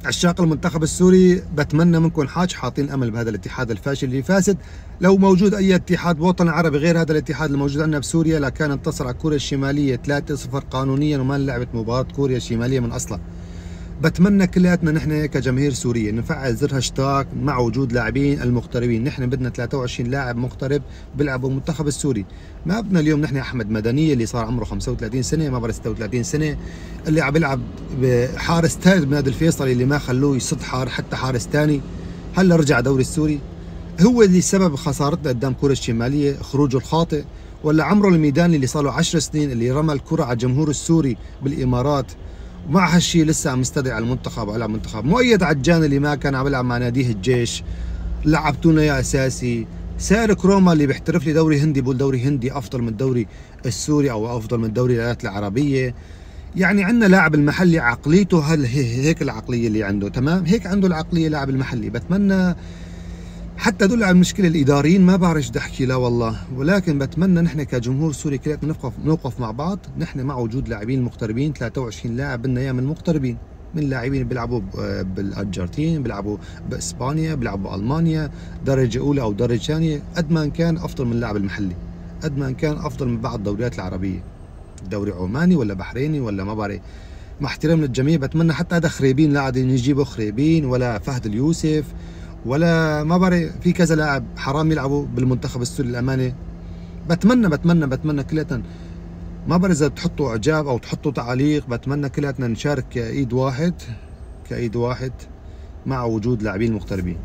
عشاق المنتخب السوري بتمنى منكم حاج حاطين امل بهذا الاتحاد الفاشل اللي فاسد. لو موجود اي اتحاد وطني عربي غير هذا الاتحاد الموجود عندنا بسوريا لكان انتصر على كوريا الشماليه 3-0 قانونيا وما لعبت مباراه كوريا الشماليه من اصلها. بتمنى كلياتنا نحن كجماهير سوريه نفعل زر هاشتاج مع وجود لاعبين المغتربين، نحن بدنا 23 لاعب مغترب بيلعبوا بالمنتخب السوري، ما بدنا اليوم نحن احمد مدنيه اللي صار عمره 35 سنه ما بعرف 36 سنه اللي عم بيلعب حارس ثالث بنادي الفيصلي اللي ما خلوه يصد حتى حارس ثاني، هلا رجع الدوري السوري. هو اللي سبب خسارتنا قدام كوريا الشماليه خروجه الخاطئ، ولا عمرو الميداني اللي صار له 10 سنين اللي رمى الكره على الجمهور السوري بالامارات، ومع هالشيء لسه عم يستدعي على المنتخب وعلى المنتخب. مؤيد عجان اللي ما كان عم يلعب مع ناديه الجيش لعبتونا اياه اساسي. سائر كروما اللي بيحترف لي دوري هندي بقول دوري هندي افضل من الدوري السوري او افضل من دوري الولايات العربيه. يعني عندنا لاعب المحلي عقليته هيك العقليه اللي عنده، تمام هيك عنده العقليه لاعب المحلي. بتمنى حتى هدول على المشكله الاداريين ما بعرف ايش بدي احكي لا والله، ولكن بتمنى نحن كجمهور سوري كلياتنا نوقف مع بعض، نحن مع وجود لاعبين مغتربين 23 لاعب بدنا اياه من مغتربين، من لاعبين بيلعبوا بالارجنتين، بيلعبوا باسبانيا، بيلعبوا بالمانيا درجه اولى او درجه ثانيه، قد ما كان افضل من اللاعب المحلي، قد ما كان افضل من بعض الدوريات العربيه، دوري عماني ولا بحريني ولا ما بعرف. مع احترام للجميع بتمنى حتى هذا خريبين لا عاد نجيبه خريبين ولا فهد اليوسف ولا ما بعرف في كذا لاعب حرام يلعبوا بالمنتخب السوري الامانه. بتمنى كلياتنا ما بعرف اذا تحطوا اعجاب او تحطوا تعليق، بتمنى كلياتنا نشارك كايد واحد مع وجود لاعبين مغتربين.